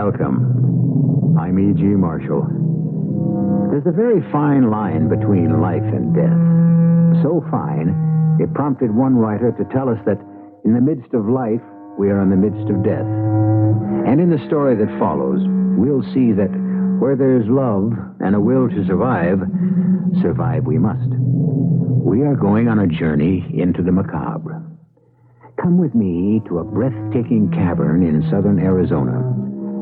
Welcome. I'm E.G. Marshall. There's a very fine line between life and death. So fine, it prompted one writer to tell us that in the midst of life, we are in the midst of death. And in the story that follows, we'll see that where there's love and a will to survive, survive we must. We are going on a journey into the macabre. Come with me to a breathtaking cavern in southern Arizona.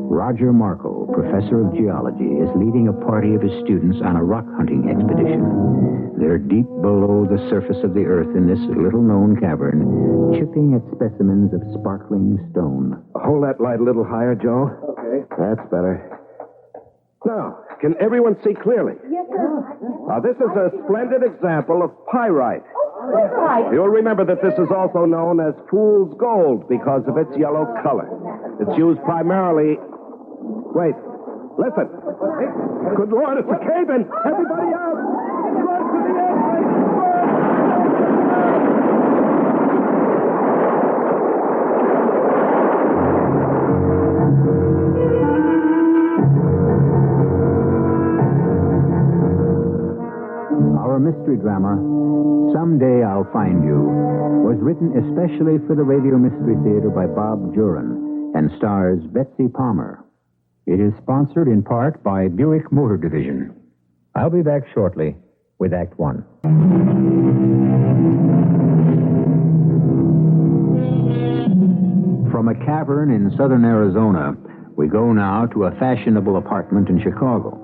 Roger Markle, professor of geology, is leading a party of his students on a rock hunting expedition. They're deep below the surface of the earth in this little-known cavern, chipping at specimens of sparkling stone. Hold that light a little higher, Joe. Okay. That's better. Now, can everyone see clearly? Yes, sir. Now, this is a splendid example of pyrite. Pyrite. You'll remember that this is also known as fool's gold because of its yellow color. It's used primarily... Wait. Listen. Good Lord, it's a cave-in. Everybody out. Run to the entrance. Our mystery drama, Someday I'll Find You, was written especially for the Radio Mystery Theater by Bob Juran and stars Betsy Palmer. It is sponsored in part by Buick Motor Division. I'll be back shortly with Act One. From a cavern in southern Arizona, we go now to a fashionable apartment in Chicago,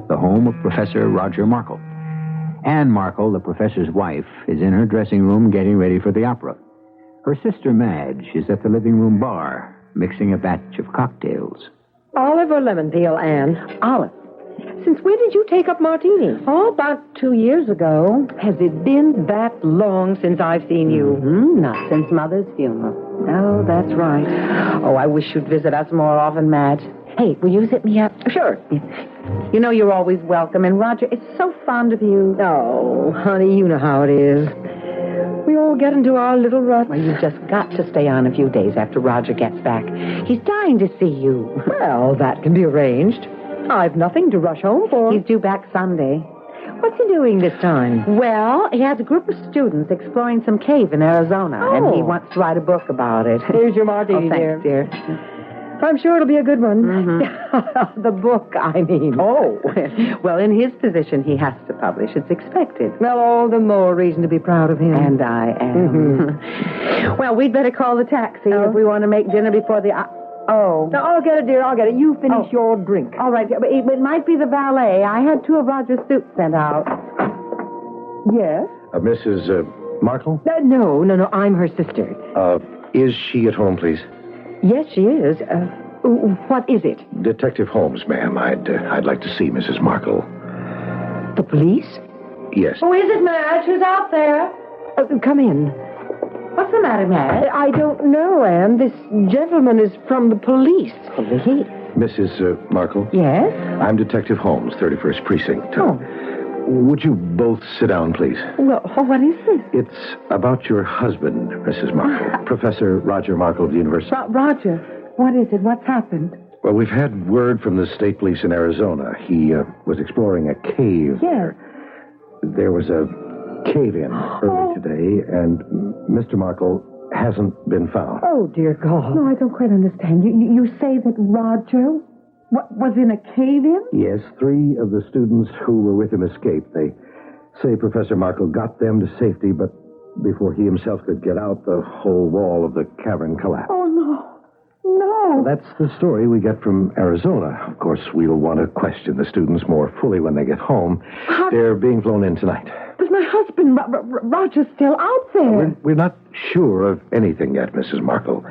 the home of Professor Roger Markle. Anne Markle, the professor's wife, is in her dressing room getting ready for the opera. Her sister Madge is at the living room bar, mixing a batch of cocktails. Olive or lemon peel, Anne? Olive. Since when did you take up martinis? Oh, about 2 years ago. Has it been that long since I've seen you? Mm-hmm. Not since Mother's funeral. Oh, that's right. Oh, I wish you'd visit us more often, Madge. Hey, will you zip me up? Sure. You know you're always welcome, and Roger is so fond of you. Oh, honey, you know how it is. We all get into our little ruts. Well, you've just got to stay on a few days after Roger gets back. He's dying to see you. Well, that can be arranged. I've nothing to rush home for. He's due back Sunday. What's he doing this time? Well, he has a group of students exploring some cave in Arizona, and he wants to write a book about it. Here's your martini, Oh, thanks, dear. I'm sure it'll be a good one. Mm-hmm. The book, I mean. Oh, well, in his position, he has to publish. It's expected. Well, all the more reason to be proud of him. And I am. Well, we'd better call the taxi if we want to make dinner before the... No, I'll get it, dear. I'll get it. You finish your drink. All right, but it might be the valet. I had 2 of Roger's suits sent out. Yes? Mrs. Markle? No. I'm her sister. Is she at home, please? Yes, she is. What is it? Detective Holmes, ma'am. I'd like to see Mrs. Markle. The police? Yes. Who is it, Madge? Who's out there? Come in. What's the matter, Madge? I don't know, Anne. This gentleman is from the police. Police? Mrs. Markle? Yes? I'm Detective Holmes, 31st Precinct. Oh. Would you both sit down, please? Well, what is this? It's about your husband, Mrs. Markle. Professor Roger Markle of the University. Roger, what is it? What's happened? Well, we've had word from the state police in Arizona. He was exploring a cave. Yes. There was a cave-in early today, and Mr. Markle hasn't been found. Oh, dear God. No, I don't quite understand. You say that Roger was in a cave-in? Yes, 3 of the students who were with him escaped. They say Professor Markle got them to safety, but before he himself could get out, the whole wall of the cavern collapsed. Oh, no. That's the story we get from Arizona. Of course, we'll want to question the students more fully when they get home. They're being flown in tonight. But my husband, Roger's still out there. We're not sure of anything yet, Mrs. Markle.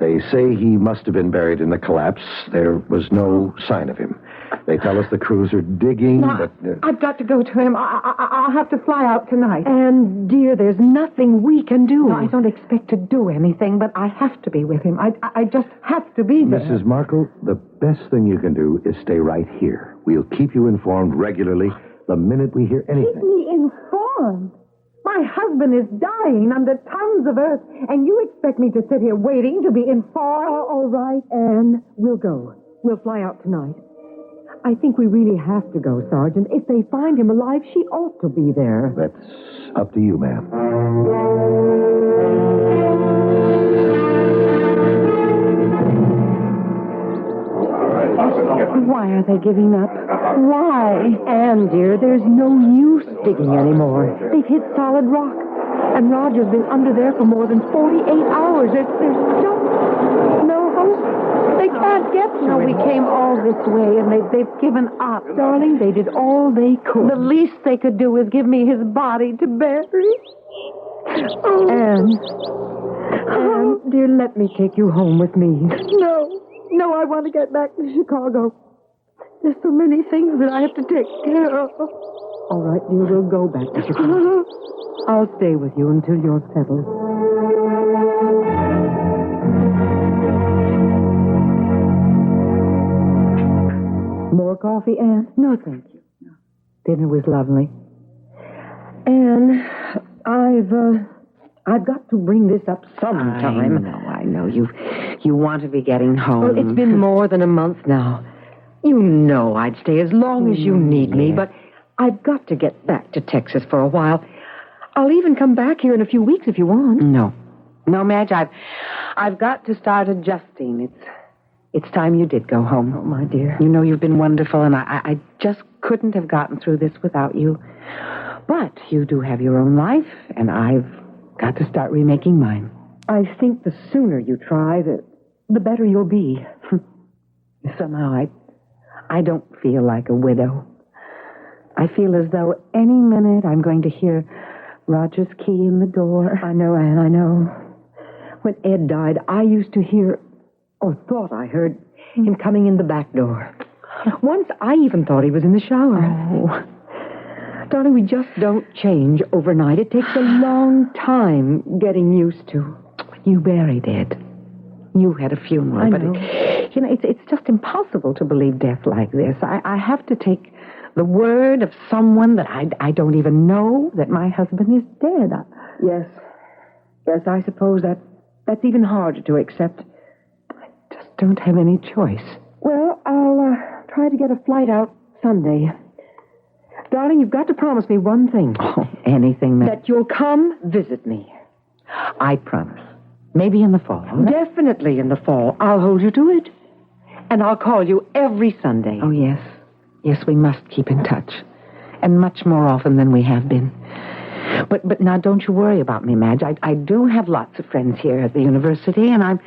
They say he must have been buried in the collapse. There was no sign of him. They tell us the crews are digging, but... I've got to go to him. I'll have to fly out tonight. And, dear, there's nothing we can do. No, I don't expect to do anything, but I have to be with him. I just have to be there. Mrs. Markle, the best thing you can do is stay right here. We'll keep you informed regularly the minute we hear anything. Keep me informed? My husband is dying under tons of earth, and you expect me to sit here waiting to be informed? All right, Anne, we'll go. We'll fly out tonight. I think we really have to go, Sergeant. If they find him alive, she ought to be there. That's up to you, ma'am. Why are they giving up? Why? Anne, dear, there's no use digging anymore. They've hit solid rock. And Roger's been under there for more than 48 hours. There's just no hope. They can't get to No, it. we came all this way, and they've given up. Darling, they did all they could. The least they could do is give me his body to bury. Anne, dear, let me take you home with me. No, I want to get back to Chicago. There's so many things that I have to take care of. All right, dear, we'll go back to Chicago. I'll stay with you until you're settled. More coffee, Anne? No, thank you. Dinner was lovely. Anne, I've got to bring this up sometime. I know. You want to be getting home. Well, it's been more than a month now. You know I'd stay as long as you need me, but I've got to get back to Texas for a while. I'll even come back here in a few weeks if you want. No, Madge, I've got to start adjusting. It's time you did go home. Oh, my dear. You know you've been wonderful, and I just couldn't have gotten through this without you. But you do have your own life, and I've got to start remaking mine. I think the sooner you try, the better you'll be. Somehow I don't feel like a widow. I feel as though any minute I'm going to hear Roger's key in the door. I know, Anne, I know. When Ed died, I used to hear, or thought I heard, him coming in the back door. Once I even thought he was in the shower. Oh. Darling, we just don't change overnight. It takes a long time getting used to. You buried Ed. You had a funeral. I but know. It's just impossible to believe death like this. I have to take the word of someone that I don't even know that my husband is dead. Yes, I suppose that's even harder to accept. I just don't have any choice. Well, I'll try to get a flight out Sunday. Darling, you've got to promise me one thing. Oh, anything That you'll come visit me. I promise. Maybe in the fall. All right? Definitely in the fall. I'll hold you to it. And I'll call you every Sunday. Oh, yes. Yes, we must keep in touch. And much more often than we have been. But now don't you worry about me, Madge. I do have lots of friends here at the university, and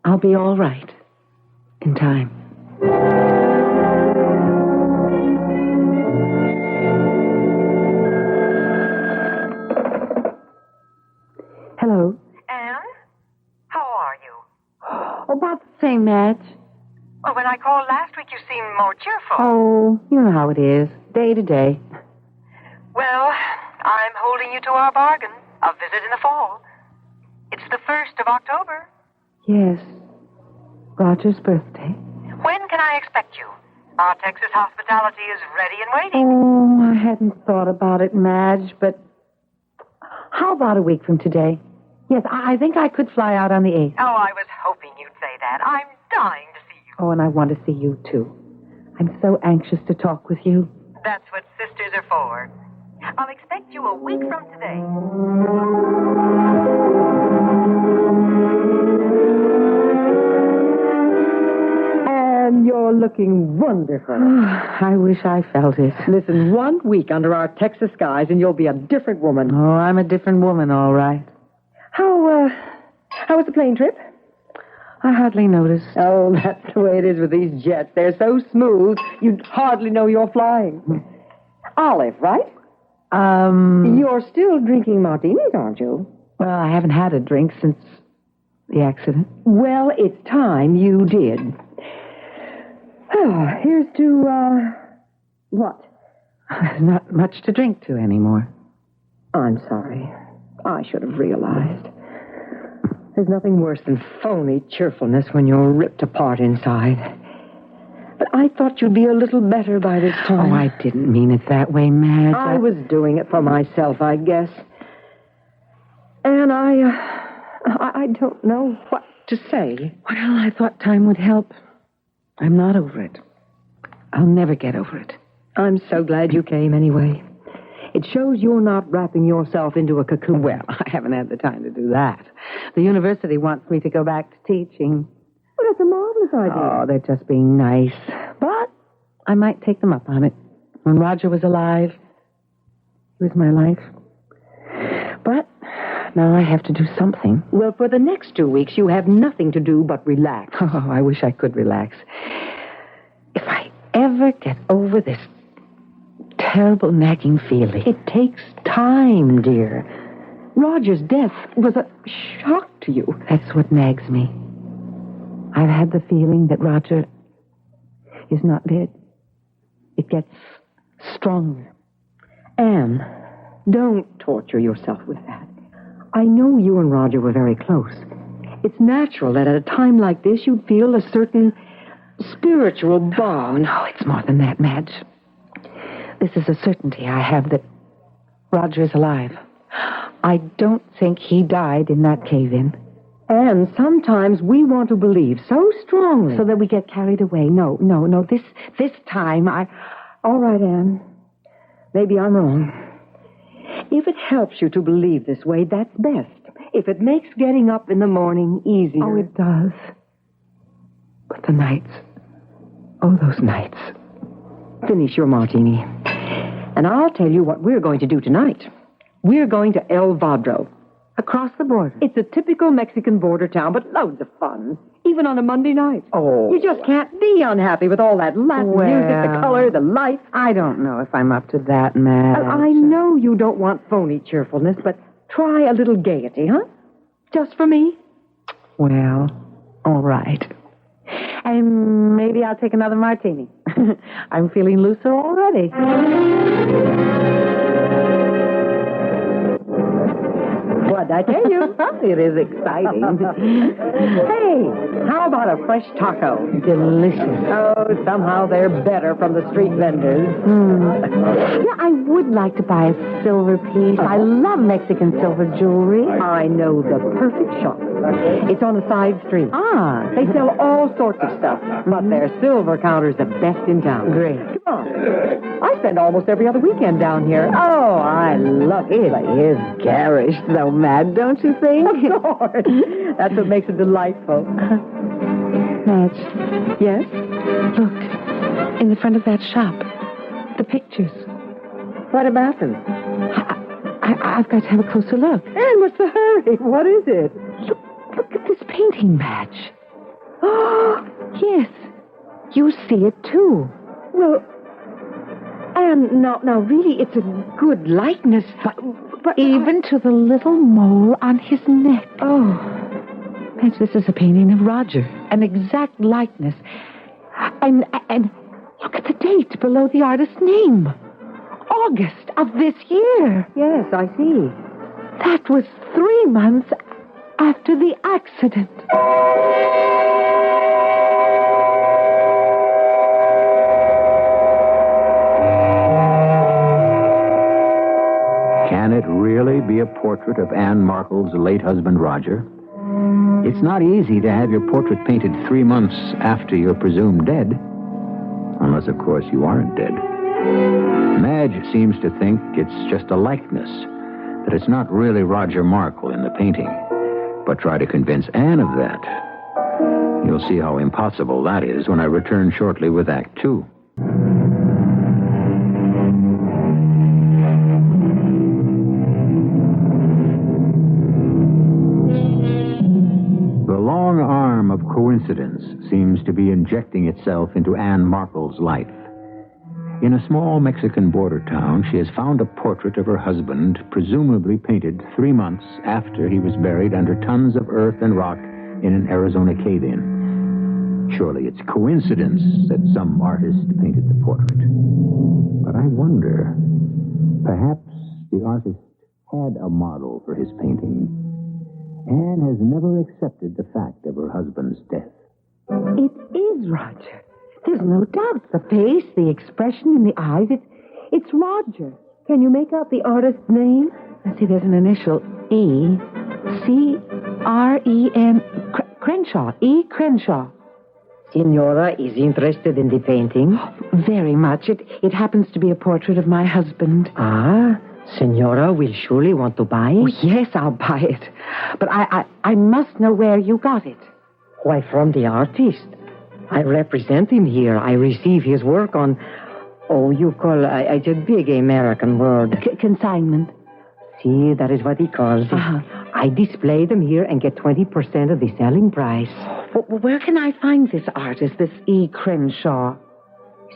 I'll be all right. In time. Hello. Anne? How are you? About the same, Madge. Well, when I called last week, you seemed more cheerful. Oh, you know how it is. Day to day. Well, I'm holding you to our bargain. A visit in the fall. It's the 1st of October. Yes. Roger's birthday. When can I expect you? Our Texas hospitality is ready and waiting. Oh, I hadn't thought about it, Madge, but how about a week from today? Yes, I think I could fly out on the 8th. Oh, I was hoping you'd say that. I'm dying to see you. Oh, and I want to see you, too. I'm so anxious to talk with you. That's what sisters are for. I'll expect you a week from today. And you're looking wonderful. I wish I felt it. Listen, 1 week under our Texas skies and you'll be a different woman. Oh, I'm a different woman, all right. How was the plane trip? I hardly noticed. Oh, that's the way it is with these jets. They're so smooth, you'd hardly know you're flying. Olive, right? You're still drinking martinis, aren't you? Well, I haven't had a drink since the accident. Well, it's time you did. Oh, here's to, what? There's not much to drink to anymore. I'm sorry. I should have realized. There's nothing worse than phony cheerfulness when you're ripped apart inside. But I thought you'd be a little better by this time. Oh, I didn't mean it that way, Madge. I was doing it for myself, I guess. And I don't know what to say. Well, I thought time would help. I'm not over it. I'll never get over it. I'm so glad you came anyway. It shows you're not wrapping yourself into a cocoon. Well, I haven't had the time to do that. The university wants me to go back to teaching. Well, that's a marvelous idea. Oh, they're just being nice. But I might take them up on it. When Roger was alive, he was my life. But now I have to do something. Well, for the next 2 weeks, you have nothing to do but relax. Oh, I wish I could relax. If I ever get over this terrible nagging feeling. It takes time, dear. Roger's death was a shock to you. That's what nags me. I've had the feeling that Roger is not dead. It gets stronger. Anne, don't torture yourself with that. I know you and Roger were very close. It's natural that at a time like this you'd feel a certain spiritual bond. Oh, no, it's more than that, Madge. This is a certainty I have that Roger is alive. I don't think he died in that cave-in. And sometimes we want to believe so strongly. So that we get carried away. No. This time All right, Anne. Maybe I'm wrong. If it helps you to believe this way, that's best. If it makes getting up in the morning easier. Oh, it does. But the nights. Oh, those nights. Finish your martini. And I'll tell you what we're going to do tonight. We're going to El Vadro. Across the border. It's a typical Mexican border town, but loads of fun. Even on a Monday night. Oh. You just can't be unhappy with all that Latin music, the color, the life. I don't know if I'm up to that, Madge. I know you don't want phony cheerfulness, but try a little gaiety, huh? Just for me? Well, all right. And maybe I'll take another martini. I'm feeling looser already. What'd I tell you? It is exciting. Hey, how about a fresh taco? Delicious. Oh, somehow they're better from the street vendors. Yeah, I would like to buy a silver piece. I love Mexican silver jewelry. I know the perfect shop. It's on a side street. Ah, They sell all sorts of stuff, but their silver counter's the best in town. Great. Come on. I spend almost every other weekend down here. Oh, I love it. It is garish, though, Mad, don't you think? Of course. That's what makes it delightful. Madge. Yes? Look, in the front of that shop. The pictures. What about them? I've got to have a closer look. And what's the hurry? What is it? Look at this painting, Madge. Oh, yes. You see it, too. Well, and now, really, it's a good likeness. But even to the little mole on his neck. Oh. Madge, this is a painting of Roger. An exact likeness. And look at the date below the artist's name. August of this year. Yes, I see. That was 3 months after the accident. Can it really be a portrait of Anne Markle's late husband, Roger? It's not easy to have your portrait painted 3 months after you're presumed dead. Unless, of course, you aren't dead. Madge seems to think it's just a likeness, that it's not really Roger Markle in the painting. But try to convince Anne of that. You'll see how impossible that is when I return shortly with Act 2. The long arm of coincidence seems to be injecting itself into Anne Markle's life. In a small Mexican border town, she has found a portrait of her husband, presumably painted 3 months after he was buried under tons of earth and rock in an Arizona cave-in. Surely it's coincidence that some artist painted the portrait. But I wonder, perhaps the artist had a model for his painting. Anne has never accepted the fact of her husband's death. It is Roger. There's no doubt. The face, the expression in the eyes, it's Roger. Can you make out the artist's name? Let's see, there's an initial E. C-R-E-N. Crenshaw. E. Crenshaw. Signora is interested in the painting? Very much. It happens to be a portrait of my husband. Ah, Signora will surely want to buy Oh, it. yes, I'll buy it. But I must know where you got it. Why, from the artist. I represent him here. I receive his work on... Oh, you call... it's a big American word. Consignment. See, that is what he calls it. Uh-huh. I display them here and get 20% of the selling price. Where can I find this artist, this E. Crenshaw?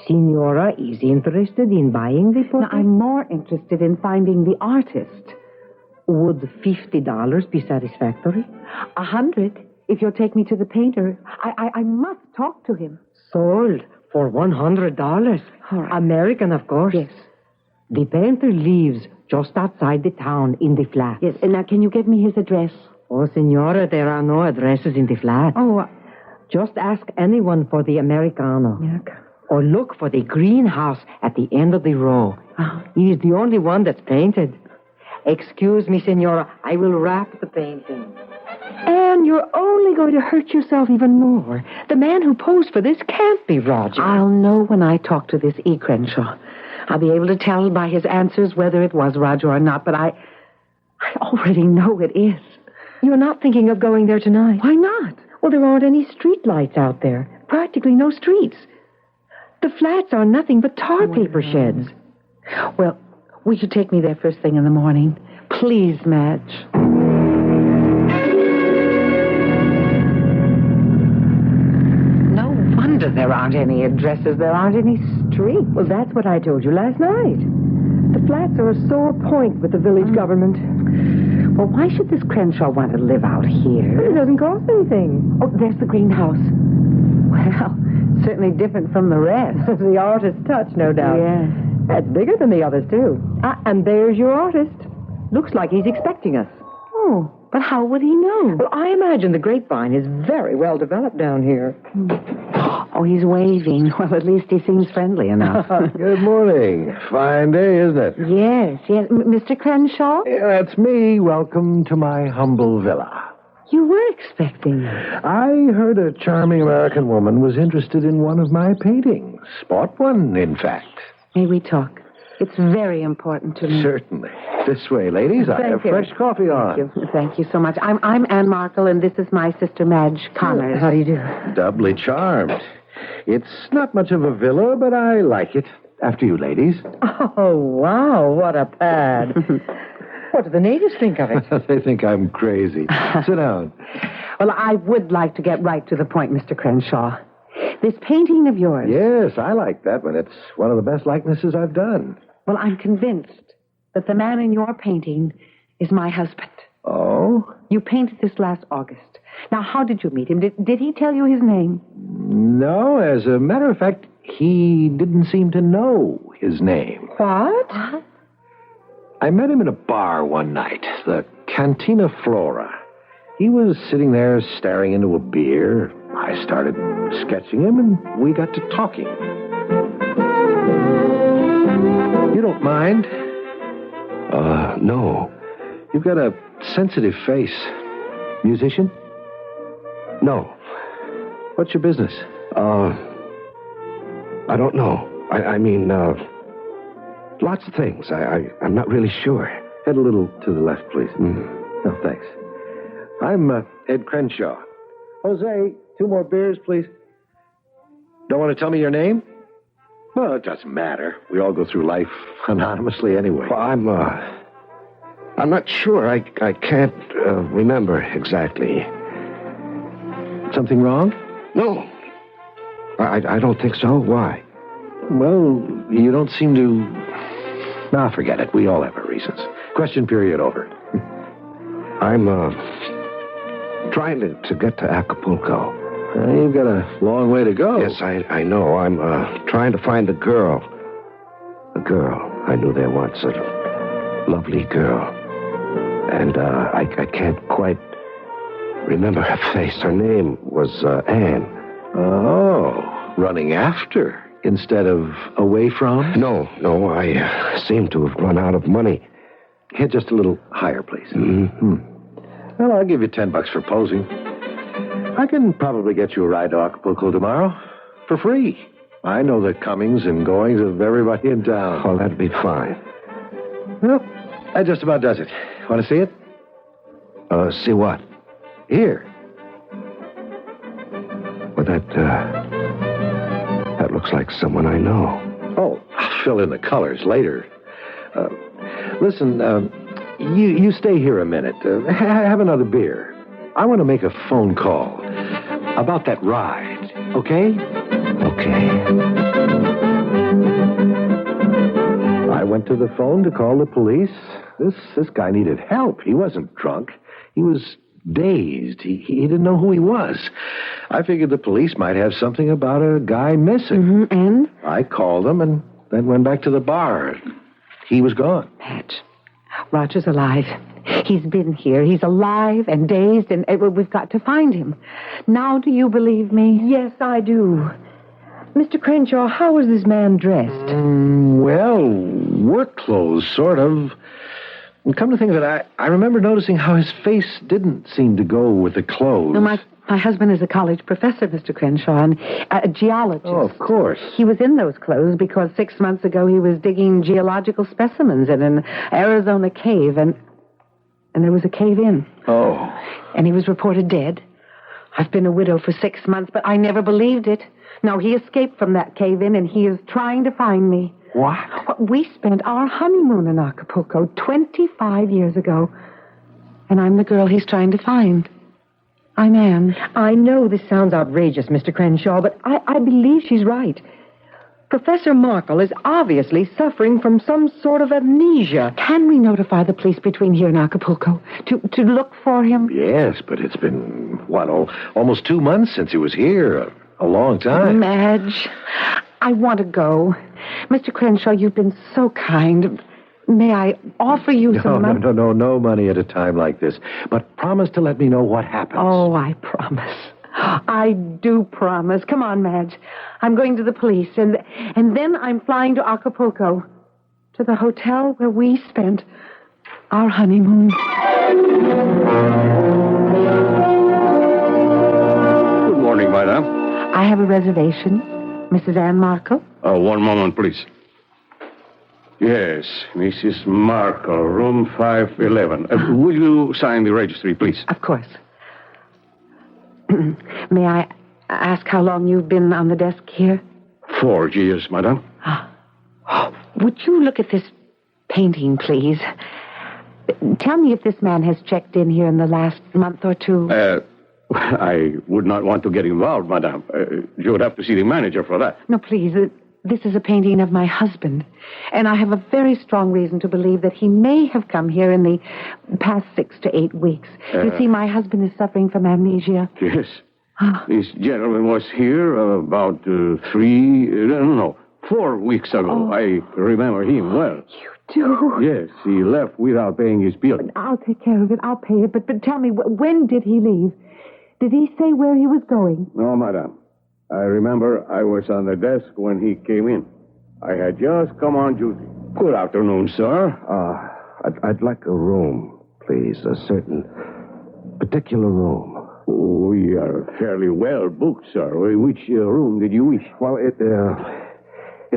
Signora is interested in buying the portrait? Now, I'm more interested in finding the artist. Would $50 be satisfactory? 100, if you'll take me to the painter. I must talk to him. Sold for $100. All right. American, of course. Yes. The painter lives just outside the town in the flat. Yes, and now can you give me his address? Oh, Signora, there are no addresses in the flat. Oh, Just ask anyone for the Americano. yeah. Or look for the greenhouse at the end of the row. Oh. He is the only one that's painted. Excuse me, Signora, I will wrap the painting. And you're only going to hurt yourself even more. The man who posed for this can't be Roger. I'll know when I talk to this E. Crenshaw. I'll be able to tell by his answers whether it was Roger or not, but I already know it is. You're not thinking of going there tonight? Why not? Well, there aren't any street lights out there. Practically no streets. The flats are nothing but tar paper sheds. Well, will you take me there first thing in the morning? Please, Madge. No wonder there aren't any addresses. There aren't any streets. Well, that's what I told you last night. The flats are a sore point with the village government. Well, why should this Crenshaw want to live out here? It doesn't cost anything. Oh, there's the greenhouse. Well, certainly different from the rest. The artist's touch, no doubt. Yes. That's bigger than the others, too. And there's your artist. Looks like he's expecting us. Oh, but how would he know? Well, I imagine the grapevine is very well developed down here. Oh, he's waving. Well, at least he seems friendly enough. Good morning. Fine day, isn't it? Yes. Mr. Crenshaw? Yeah, that's me. Welcome to my humble villa. You were expecting me. I heard a charming American woman was interested in one of my paintings. Bought one, in fact. May we talk? It's very important to me. Certainly. This way, ladies. I have fresh coffee on. Thank you so much. I'm Ann Markle, and this is my sister Madge Connors. How do you do? Doubly charmed. It's not much of a villa, but I like it. After you, ladies. Oh, wow, what a pad. What do the natives think of it? They think I'm crazy. Sit down. Well, I would like to get right to the point, Mr. Crenshaw. This painting of yours. Yes, I like that one. It's one of the best likenesses I've done. Well, I'm convinced that the man in your painting is my husband. Oh? You painted this last August. Now, how did you meet him? Did he tell you his name? No, as a matter of fact, he didn't seem to know his name. What? I met him in a bar one night, the Cantina Flora. He was sitting there staring into a beer. I started sketching him, and we got to talking. You don't mind? No. You've got a sensitive face. Musician? No. What's your business? I don't know. I mean, lots of things. I'm not really sure. Head a little to the left, please. No, thanks. I'm Ed Crenshaw. Jose, 2 more beers, please. Don't want to tell me your name? Well, it doesn't matter. We all go through life anonymously anyway. Well, I'm not sure. I can't remember exactly. Something wrong? No. I don't think so. Why? Well, you don't seem to... Nah, forget it. We all have our reasons. Question period over. I'm trying to get to Acapulco. You've got a long way to go. Yes, I know. I'm trying to find a girl. A girl I knew there once. A lovely girl. And I can't quite remember her face. Her name was Anne. Oh, running after instead of away from? No, I seem to have run out of money. Hit just a little higher, please. Mm-hmm. Well, I'll give you $10 for posing. I can probably get you a ride to Acapulco tomorrow for free. I know the comings and goings of everybody in town. Oh, that'd be fine. Well, that just about does it. Want to see it? See what? Here. Well, that looks like someone I know. Oh, I'll fill in the colors later. Listen, you stay here a minute. Have another beer. I want to make a phone call about that ride, okay? Okay. I went to the phone to call the police. This guy needed help. He wasn't drunk. He was dazed. He didn't know who he was. I figured the police might have something about a guy missing. Mm-hmm. And? I called him and then went back to the bar. He was gone. Madge, Roger's alive. He's been here. He's alive and dazed, and we've got to find him. Now do you believe me? Yes, I do. Mr. Crenshaw, how was this man dressed? Well, work clothes, sort of. And come to think of it, I remember noticing how his face didn't seem to go with the clothes. No, my husband is a college professor, Mr. Crenshaw, and a geologist. Oh, of course. He was in those clothes because 6 months ago he was digging geological specimens in an Arizona cave, and there was a cave-in. Oh. And he was reported dead. I've been a widow for 6 months, but I never believed it. No, he escaped from that cave-in, and he is trying to find me. What? We spent our honeymoon in Acapulco 25 years ago, and I'm the girl he's trying to find. I'm Anne. I know this sounds outrageous, Mr. Crenshaw, but I believe she's right. Professor Markle is obviously suffering from some sort of amnesia. Can we notify the police between here and Acapulco to look for him? Yes, but it's been, almost 2 months since he was here. A long time. Madge, I want to go. Mr. Crenshaw, you've been so kind. May I offer you some money? No money at a time like this. But promise to let me know what happens. Oh, I promise. I do promise. Come on, Madge. I'm going to the police, and then I'm flying to Acapulco, to the hotel where we spent our honeymoon. Good morning, madam. I have a reservation. Mrs. Anne Markle? One moment, please. Yes, Mrs. Markle, room 511. Will you sign the registry, please? Of course. May I ask how long you've been on the desk here? 4 years, madam. Would you look at this painting, please? Tell me if this man has checked in here in the last month or two. I would not want to get involved, madam. You would have to see the manager for that. No, please. This is a painting of my husband. And I have a very strong reason to believe that he may have come here in the past 6 to 8 weeks. You see, my husband is suffering from amnesia. Yes. This gentleman was here about 4 weeks ago. Oh. I remember him well. You do? Yes, he left without paying his bill. I'll take care of it. I'll pay it. But tell me, when did he leave? Did he say where he was going? No, madam. I remember I was on the desk when he came in. I had just come on duty. Good afternoon, sir. I'd like a room, please. A certain particular room. We are fairly well booked, sir. Which room did you wish? Well, it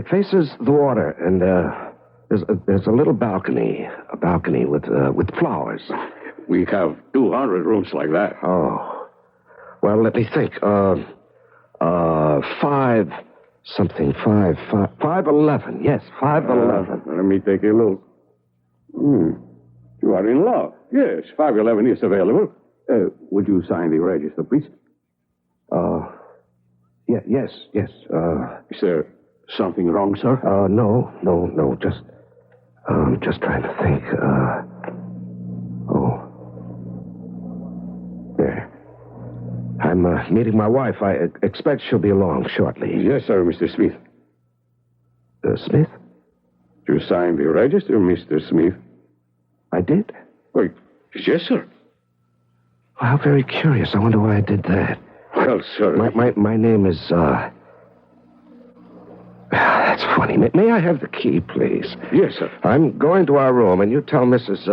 faces the water, and there's a little balcony. A balcony with flowers. We have 200 rooms like that. Oh. Well, let me think. 511. Yes, 511. Let me take a look. You are in love. Yes, 511 is available. Would you sign the register, please? Yes. Is there something wrong, sir? No. Just trying to think. There. I'm meeting my wife. I expect she'll be along shortly. Yes, sir, Mr. Smith. Smith? You signed the register, Mr. Smith? I did? Well, yes, sir. How very curious. I wonder why I did that. Well, sir... My name is, That's funny. May I have the key, please? Yes, sir. I'm going to our room, and you tell Mrs.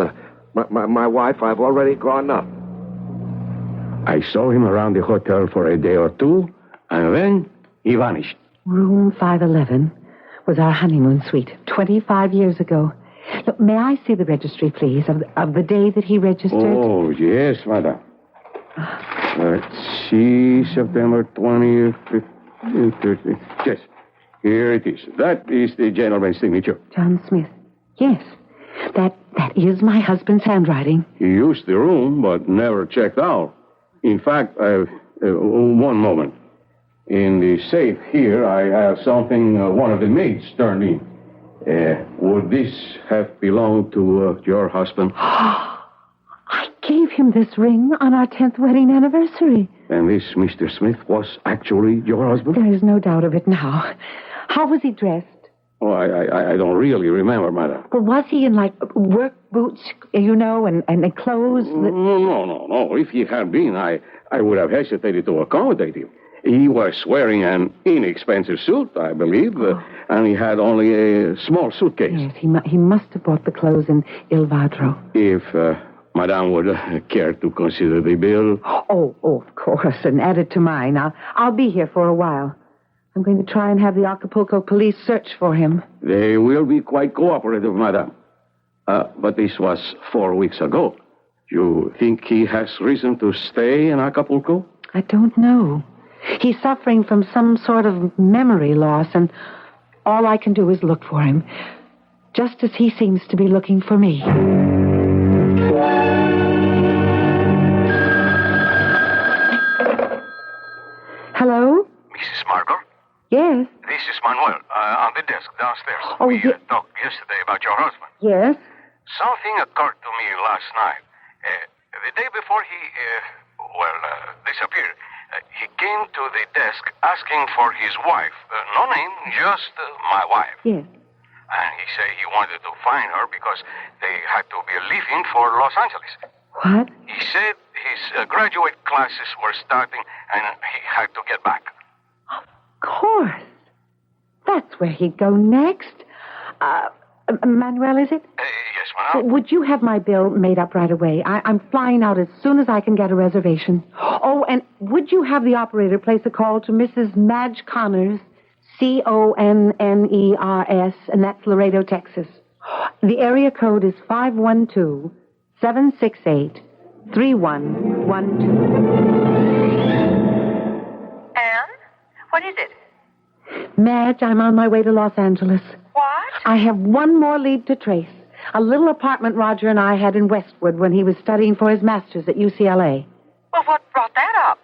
My wife I've already gone up. I saw him around the hotel for a day or two, and then he vanished. Room 511 was our honeymoon suite 25 years ago. Look, may I see the registry, please, of the day that he registered? Oh, yes, madam. Let's see, September 20th, 15th, 13th. Yes, here it is. That is the gentleman's signature. John Smith. Yes, that is my husband's handwriting. He used the room, but never checked out. In fact, one moment. In the safe here, I have something one of the maids turned in. Would this have belonged to your husband? I gave him this ring on our 10th wedding anniversary. And this Mr. Smith was actually your husband? There is no doubt of it now. How was he dressed? Oh, I don't really remember, madam. Well, was he in, like, work boots, you know, and clothes? No. If he had been, I would have hesitated to accommodate him. He was wearing an inexpensive suit, I believe, and he had only a small suitcase. Yes, he must have bought the clothes in Il Vadro. If Madame would care to consider the bill. Oh, of course, and add it to mine. I'll be here for a while. I'm going to try and have the Acapulco police search for him. They will be quite cooperative, Madame. But this was 4 weeks ago. You think he has reason to stay in Acapulco? I don't know. He's suffering from some sort of memory loss, and all I can do is look for him, just as he seems to be looking for me. Hello? Mrs. Margot? Yes. This is Manuel, on the desk downstairs. Oh, we talked yesterday about your husband. Yes? Something occurred to me last night. The day before he, disappeared, he came to the desk asking for his wife. No name, just my wife. Yes. And he said he wanted to find her because they had to be leaving for Los Angeles. What? He said his graduate classes were starting and he had to get back. Of course. That's where he'd go next. Manuel, is it? Yes, madam. Would you have my bill made up right away? I'm flying out as soon as I can get a reservation. Oh, and would you have the operator place a call to Mrs. Madge Connors, Conners, and that's Laredo, Texas. The area code is 512-768-3112. Anne? What is it? Madge, I'm on my way to Los Angeles. What? I have one more lead to trace. A little apartment Roger and I had in Westwood when he was studying for his master's at UCLA. Well, what brought that up?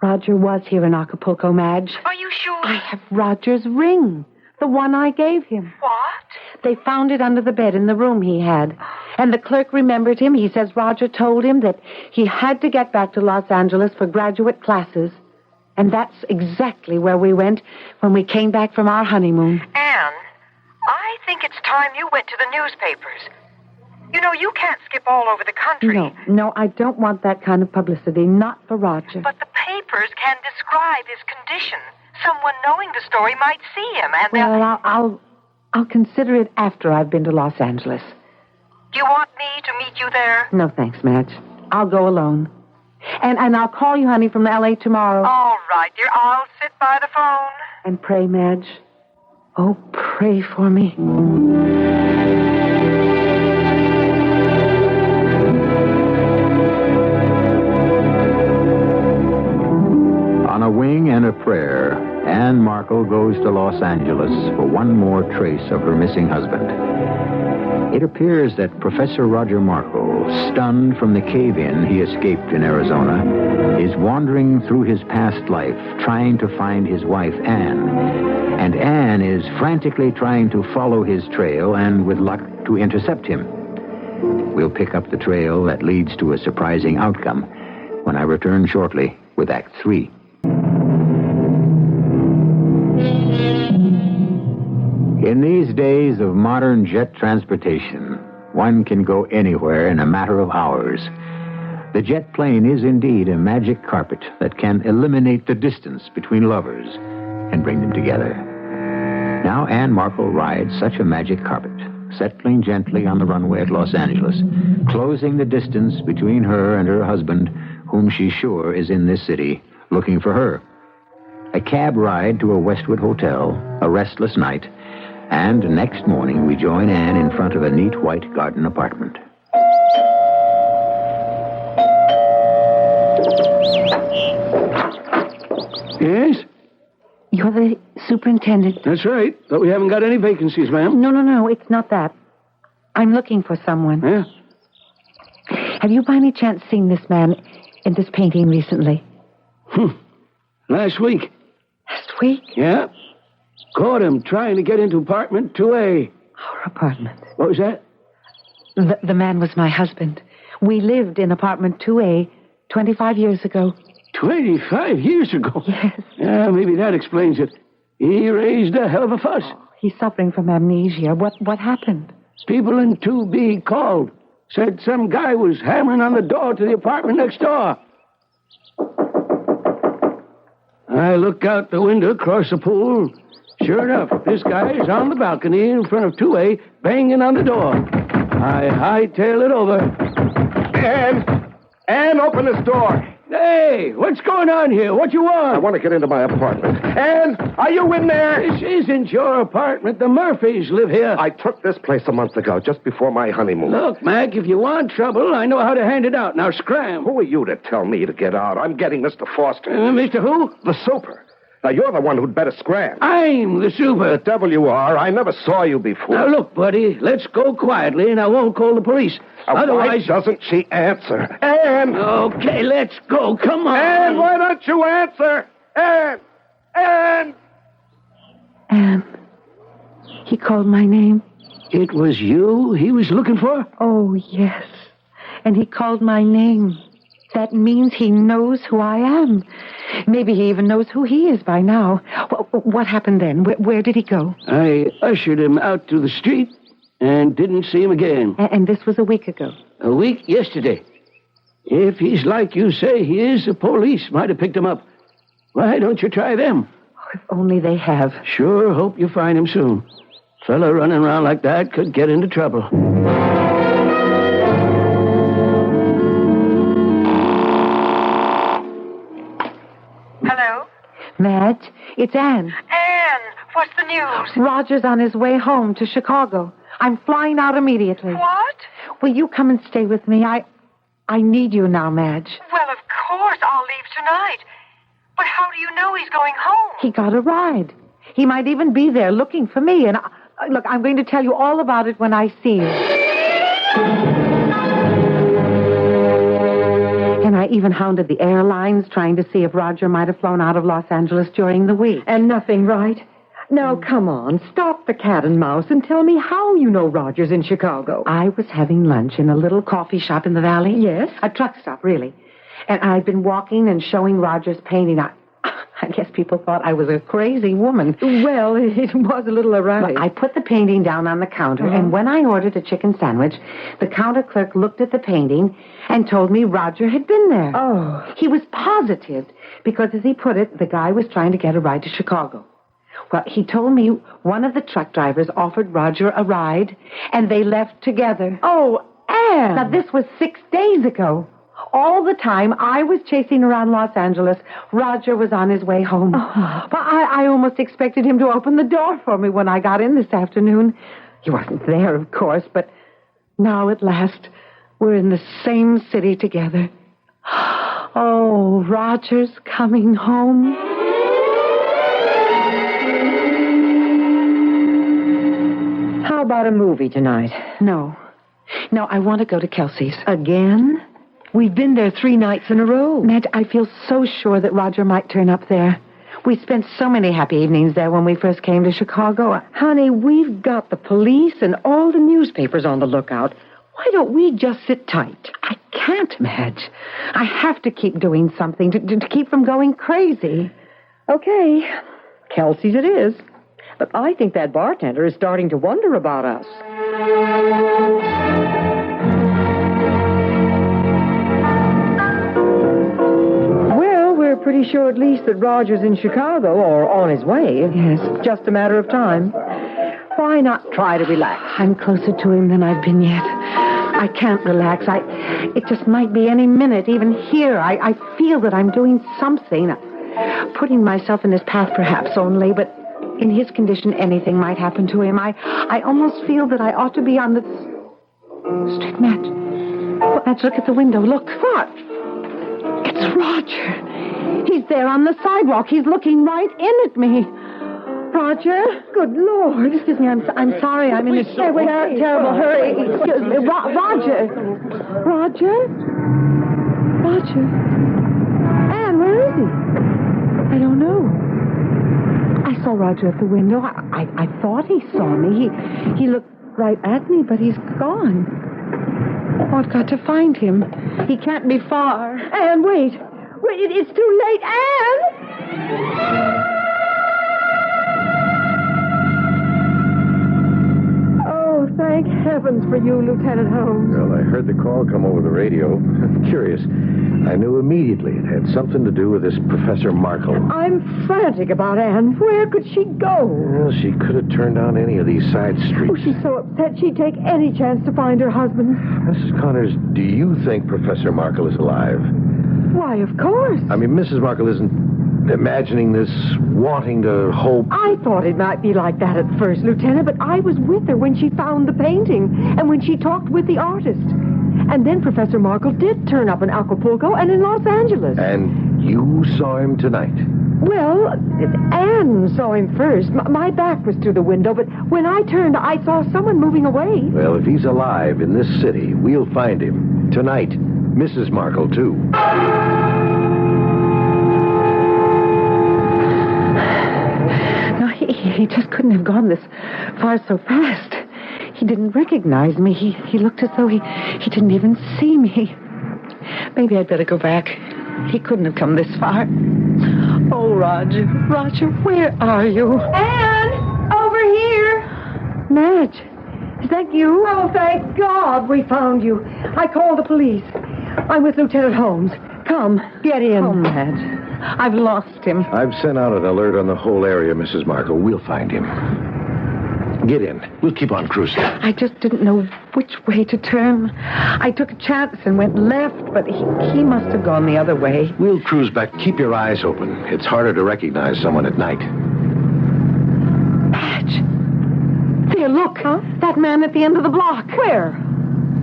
Roger was here in Acapulco, Madge. Are you sure? I have Roger's ring. The one I gave him. What? They found it under the bed in the room he had. And the clerk remembered him. He says Roger told him that he had to get back to Los Angeles for graduate classes. And that's exactly where we went when we came back from our honeymoon. Anne, I think it's time you went to the newspapers. You know, you can't skip all over the country. No, I don't want that kind of publicity. Not for Roger. But the papers can describe his condition. Someone knowing the story might see him, and well, I'll consider it after I've been to Los Angeles. Do you want me to meet you there? No, thanks, Madge. I'll go alone. And I'll call you, honey, from L.A. tomorrow. All right, dear. I'll sit by the phone. And pray, Madge. Oh, pray for me. On a wing and a prayer, Anne Markle goes to Los Angeles for one more trace of her missing husband. It appears that Professor Roger Markle, stunned from the cave-in he escaped in Arizona, is wandering through his past life trying to find his wife, Anne. And Anne is frantically trying to follow his trail and, with luck, to intercept him. We'll pick up the trail that leads to a surprising outcome when I return shortly with Act 3. In these days of modern jet transportation, one can go anywhere in a matter of hours. The jet plane is indeed a magic carpet that can eliminate the distance between lovers and bring them together. Now Anne Markle rides such a magic carpet, settling gently on the runway at Los Angeles, closing the distance between her and her husband, whom she's sure is in this city, looking for her. A cab ride to a Westwood hotel, a restless night, and next morning we join Anne in front of a neat white garden apartment. Yes? You're the superintendent? That's right. But we haven't got any vacancies, ma'am. No, it's not that. I'm looking for someone. Yeah? Have you by any chance seen this man in this painting recently? Last week. Last week? Yeah. Caught him trying to get into apartment 2A. Our apartment. What was that? The man was my husband. We lived in apartment 2A 25 years ago. 25 years ago? Yes. Yeah, maybe that explains it. He raised a hell of a fuss. He's suffering from amnesia. What happened? People in 2B called. Said some guy was hammering on the door to the apartment next door. I look out the window across the pool. Sure enough, this guy is on the balcony in front of 2A, banging on the door. I hightail it over. Anne, open this door. Hey, what's going on here? What you want? I want to get into my apartment. Anne, are you in there? This isn't your apartment. The Murphys live here. I took this place a month ago, just before my honeymoon. Look, Mac, if you want trouble, I know how to hand it out. Now scram. Who are you to tell me to get out? I'm getting Mr. Foster. Mr. Who? The super. Now, you're the one who'd better scram. I'm the super. The devil you are. I never saw you before. Now, look, buddy, let's go quietly, and I won't call the police. Otherwise... Why doesn't she answer? Anne! Okay, let's go. Come on. Anne, why don't you answer? Anne! Anne! Anne. He called my name. It was you he was looking for? Oh, yes. And he called my name. That means he knows who I am. Maybe he even knows who he is by now. What happened then? Where did he go? I ushered him out to the street and didn't see him again. And this was a week ago? A week yesterday. If he's like you say he is, the police might have picked him up. Why don't you try them? Oh, if only they have. Sure hope you find him soon. Fella running around like that could get into trouble. Hello? Madge, it's Anne. Anne, what's the news? Roger's on his way home to Chicago. I'm flying out immediately. What? Will you come and stay with me? I need you now, Madge. Well, of course, I'll leave tonight. But how do you know he's going home? He got a ride. He might even be there looking for me. And look, I'm going to tell you all about it when I see you. And I even hounded the airlines, trying to see if Roger might have flown out of Los Angeles during the week. And nothing, right? Now, come on, stop the cat and mouse and tell me how you know Roger's in Chicago. I was having lunch in a little coffee shop in the valley. Yes? A truck stop, really. And I'd been walking and showing Roger's painting. I guess people thought I was a crazy woman. Well, it was a little erratic. Well, I put the painting down on the counter, and when I ordered a chicken sandwich, the counter clerk looked at the painting and told me Roger had been there. Oh. He was positive, because as he put it, the guy was trying to get a ride to Chicago. Well, he told me one of the truck drivers offered Roger a ride, and they left together. Oh, Anne! Now, this was 6 days ago. All the time I was chasing around Los Angeles, Roger was on his way home. Oh. But I almost expected him to open the door for me when I got in this afternoon. He wasn't there, of course, but now at last we're in the same city together. Oh, Roger's coming home. How about a movie tonight? No, I want to go to Kelsey's. Again? We've been there 3 nights in a row. Madge, I feel so sure that Roger might turn up there. We spent so many happy evenings there when we first came to Chicago. Honey, we've got the police and all the newspapers on the lookout. Why don't we just sit tight? I can't, Madge. I have to keep doing something to keep from going crazy. Okay, Kelsey's it is. But I think that bartender is starting to wonder about us. We're pretty sure at least that Roger's in Chicago or on his way. Yes. Just a matter of time. Why not try to relax? I'm closer to him than I've been yet. I can't relax. It just might be any minute, even here. I feel that I'm doing something. Putting myself in his path, perhaps only, but in his condition, anything might happen to him. I almost feel that I ought to be on the street. Madge, look at the window. Look. What? It's Roger. He's there on the sidewalk. He's looking right in at me. Roger? Good Lord. Excuse me, I'm sorry. I'm in a terrible hurry. Excuse me. Roger. Roger? Anne, where is he? I don't know. I saw Roger at the window. I thought he saw me. He looked right at me, but he's gone. Oh, I've got to find him. He can't be far. Anne, wait. It's too late, Anne! Oh, thank heavens for you, Lieutenant Holmes. Well, I heard the call come over the radio. Curious. I knew immediately it had something to do with this Professor Markle. I'm frantic about Anne. Where could she go? Well, she could have turned down any of these side streets. Oh, she's so upset she'd take any chance to find her husband. Mrs. Connors, do you think Professor Markle is alive? Why, of course. I mean, Mrs. Markle isn't imagining this, wanting to hope. I thought it might be like that at first, Lieutenant, but I was with her when she found the painting and when she talked with the artist. And then Professor Markle did turn up in Acapulco and in Los Angeles. And you saw him tonight? Well, Anne saw him first. My back was to the window, but when I turned, I saw someone moving away. Well, if he's alive in this city, we'll find him. Tonight. Mrs. Markle, too. No, he just couldn't have gone this far so fast. He didn't recognize me. He looked as though he didn't even see me. Maybe I'd better go back. He couldn't have come this far. Oh, Roger, where are you? Anne, over here. Madge, is that you? Oh, thank God we found you. I called the police. I'm with Lieutenant Holmes. Come, get in. Oh, Madge, I've lost him. I've sent out an alert on the whole area, Mrs. Markle. We'll find him. Get in. We'll keep on cruising. I just didn't know which way to turn. I took a chance and went left, but he must have gone the other way. We'll cruise back. Keep your eyes open. It's harder to recognize someone at night. Madge. There, look. Huh? That man at the end of the block. Where?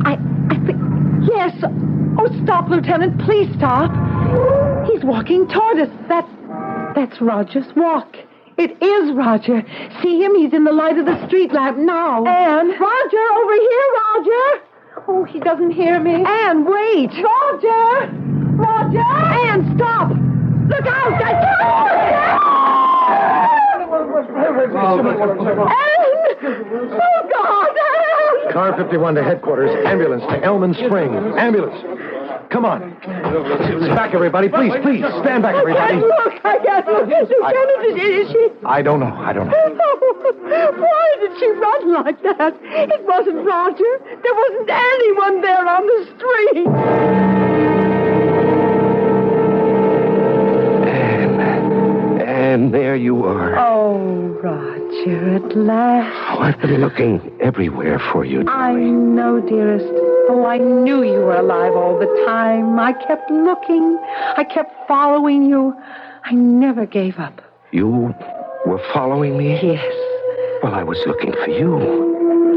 I think... Yes. Oh, stop, Lieutenant. Please stop. He's walking toward us. That's Roger's walk. It is Roger. See him? He's in the light of the street lamp now. Anne. Roger, over here, Roger. Oh, he doesn't hear me. Anne, wait. Roger! Anne, stop! Look out! Anne! Oh, God, Anne! Car 51 to headquarters. Ambulance to Elman Spring. Ambulance. Come on. Back, everybody. Please. Stand back, everybody. I can't look. Lieutenant, is she? I don't know. Why did she run like that? It wasn't Roger. There wasn't anyone there on the street. And there you are. Oh, Roger, at last. Oh, I've been looking everywhere for you, I darling. know, dearest. Oh, I knew you were alive all the time. I kept looking. I kept following you. I never gave up. You were following me? Yes. Well, I was looking for you.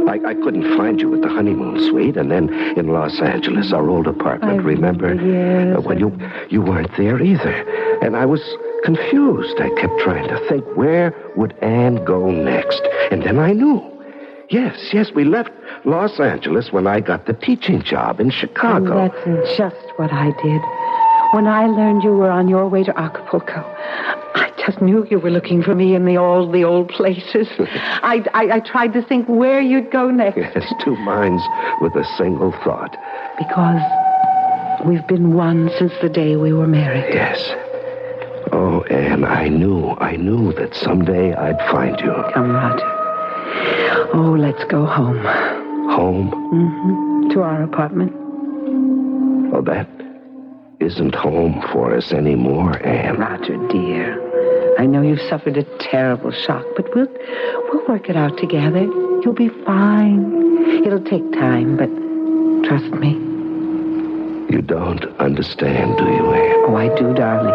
I couldn't find you at the honeymoon suite, and then in Los Angeles, our old apartment, remember? Yes. Well, you weren't there either. And I was confused. I kept trying to think, where would Anne go next? And then I knew. Yes, we left Los Angeles when I got the teaching job in Chicago. And that's just what I did. When I learned you were on your way to Acapulco, I just knew you were looking for me in the old places. I tried to think where you'd go next. Yes, two minds with a single thought. Because we've been one since the day we were married. Yes. Oh, Anne, I knew that someday I'd find you. Come, Roger. Oh, let's go home. Home? Mm-hmm. To our apartment. Well, that isn't home for us anymore, Anne. Roger, dear. I know you've suffered a terrible shock, but we'll work it out together. You'll be fine. It'll take time, but Trust me. You don't understand, do you, Anne? Oh, I do, darling.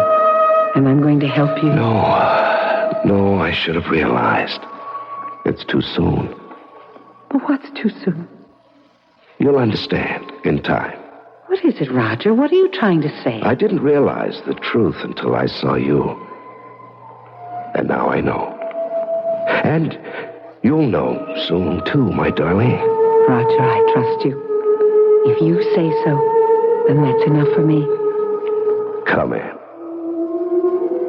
And I'm going to help you. No, I should have realized. It's too soon. But what's too soon? You'll understand in time. What is it, Roger? What are you trying to say? I didn't realize the truth until I saw you. And now I know. And you'll know soon, too, my darling. Roger, I trust you. If you say so, then that's enough for me. Come, Anne.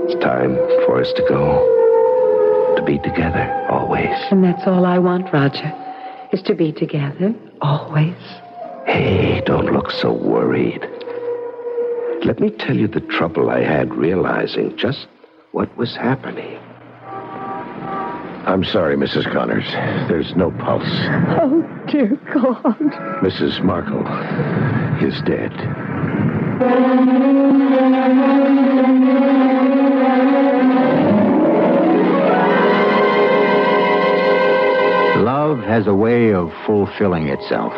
It's time for us to go. To be together, always. And that's all I want, Roger, is to be together, always. Hey, don't look so worried. Let me tell you the trouble I had realizing just what was happening. I'm sorry, Mrs. Connors. There's no pulse. Oh, dear God. Mrs. Markle is dead. Love has a way of fulfilling itself.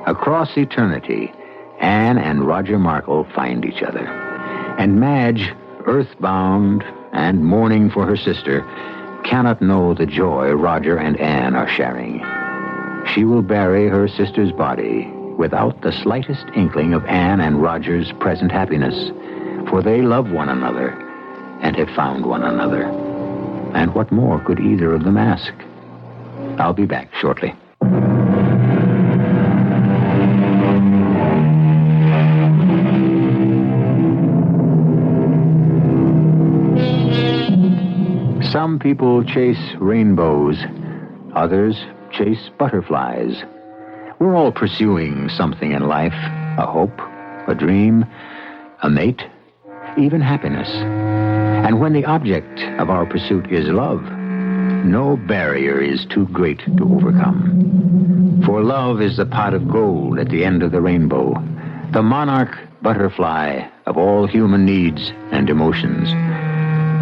Across eternity, Anne and Roger Markle find each other. And Madge, earthbound and mourning for her sister, cannot know the joy Roger and Anne are sharing. She will bury her sister's body without the slightest inkling of Anne and Roger's present happiness, for they love one another and have found one another. And what more could either of them ask? I'll be back shortly. Some people chase rainbows. Others chase butterflies. We're all pursuing something in life. A hope, a dream, a mate, even happiness. And when the object of our pursuit is love, no barrier is too great to overcome. For love is the pot of gold at the end of the rainbow, the monarch butterfly of all human needs and emotions.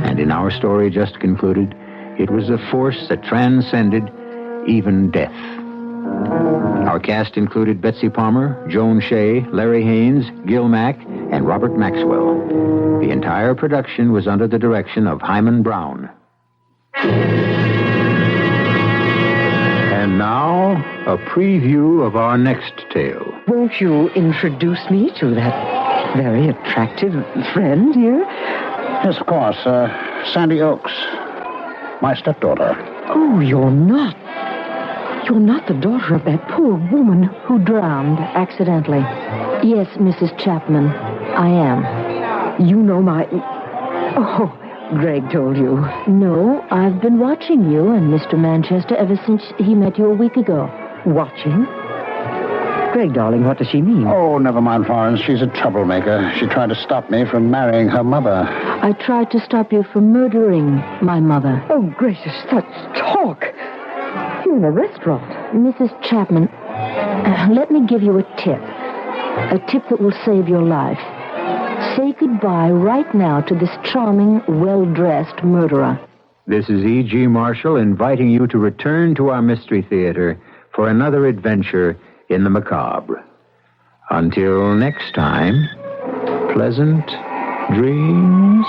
And in our story just concluded, it was a force that transcended even death. Our cast included Betsy Palmer, Joan Shea, Larry Haynes, Gil Mack, and Robert Maxwell. The entire production was under the direction of Hyman Brown. And now, a preview of our next tale. Won't you introduce me to that very attractive friend here? Yes, of course. Sandy Oaks. My stepdaughter. Oh, you're not the daughter of that poor woman who drowned accidentally. Yes, Mrs. Chapman, I am. You know my... Oh, Greg told you. No, I've been watching you and Mr. Manchester ever since he met you a week ago. Watching? Greg, darling, what does she mean? Oh, never mind, Florence. She's a troublemaker. She tried to stop me from marrying her mother. I tried to stop you from murdering my mother. Oh, gracious, such talk. You're in a restaurant. Mrs. Chapman, let me give you a tip. A tip that will save your life. Say goodbye right now to this charming, well-dressed murderer. This is E.G. Marshall inviting you to return to our Mystery Theater for another adventure in the macabre. Until next time, pleasant dreams.